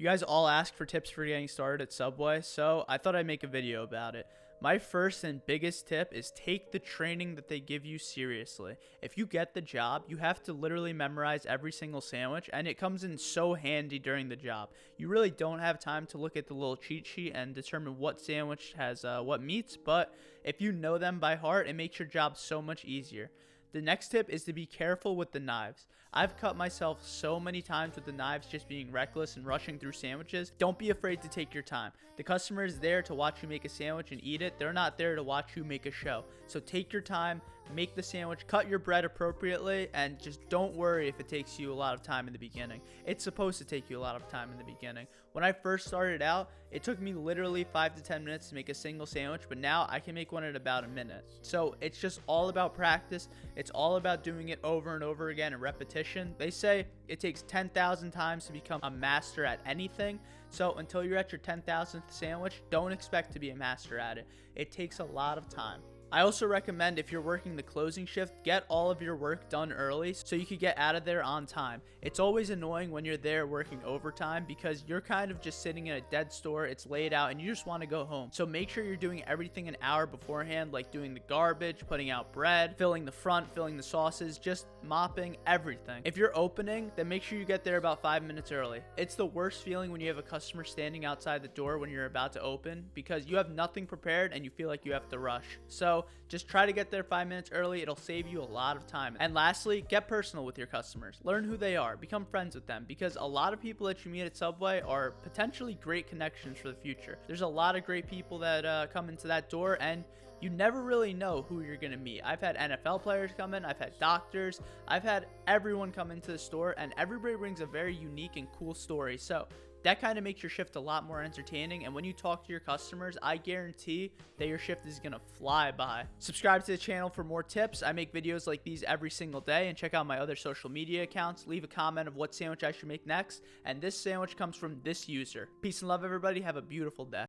guys all ask for tips for getting started at Subway, so I thought I'd make a video about it. My first and biggest tip is take the training that they give you seriously. If you get the job, you have to literally memorize every single sandwich, and it comes in so handy during the job. You really don't have time to look at the little cheat sheet and determine what sandwich has what meats, but if you know them by heart, it makes your job so much easier. The next tip is to be careful with the knives. I've cut myself so many times with the knives just being reckless and rushing through sandwiches. Don't be afraid to take your time. The customer is there to watch you make a sandwich and eat it. They're not there to watch you make a show. So take your time, make the sandwich, cut your bread appropriately, and just don't worry if it takes you a lot of time in the beginning. It's supposed to take you a lot of time in the beginning. When I first started out, it took me literally 5 to 10 minutes to make a single sandwich, but now I can make one in about a minute. So it's just all about practice. It's all about doing it over and over again and repetition. They say it takes 10,000 times to become a master at anything. So until you're at your 10,000th sandwich, don't expect to be a master at it. It takes a lot of time. I also recommend if you're working the closing shift, get all of your work done early so you can get out of there on time. It's always annoying when you're there working overtime because you're kind of just sitting in a dead store, it's laid out, and you just want to go home. So make sure you're doing everything an hour beforehand, like doing the garbage, putting out bread, filling the front, filling the sauces, just mopping, everything. If you're opening, then make sure you get there about 5 minutes early. It's the worst feeling when you have a customer standing outside the door when you're about to open because you have nothing prepared and you feel like you have to rush. So just try to get there 5 minutes early. It'll save you a lot of time. And lastly, get personal with your customers. Learn who they are. Become friends with them because a lot of people that you meet at Subway are potentially great connections for the future. There's a lot of great people that come into that door, and you never really know who you're going to meet. I've had NFL players come in. I've had doctors. I've had everyone come into the store, and everybody brings a very unique and cool story. So that kind of makes your shift a lot more entertaining, and when you talk to your customers, I guarantee that your shift is gonna fly by. Subscribe to the channel for more tips. I make videos like these every single day, and check out my other social media accounts. Leave a comment of what sandwich I should make next, and this sandwich comes from this user. Peace and love, everybody. Have a beautiful day.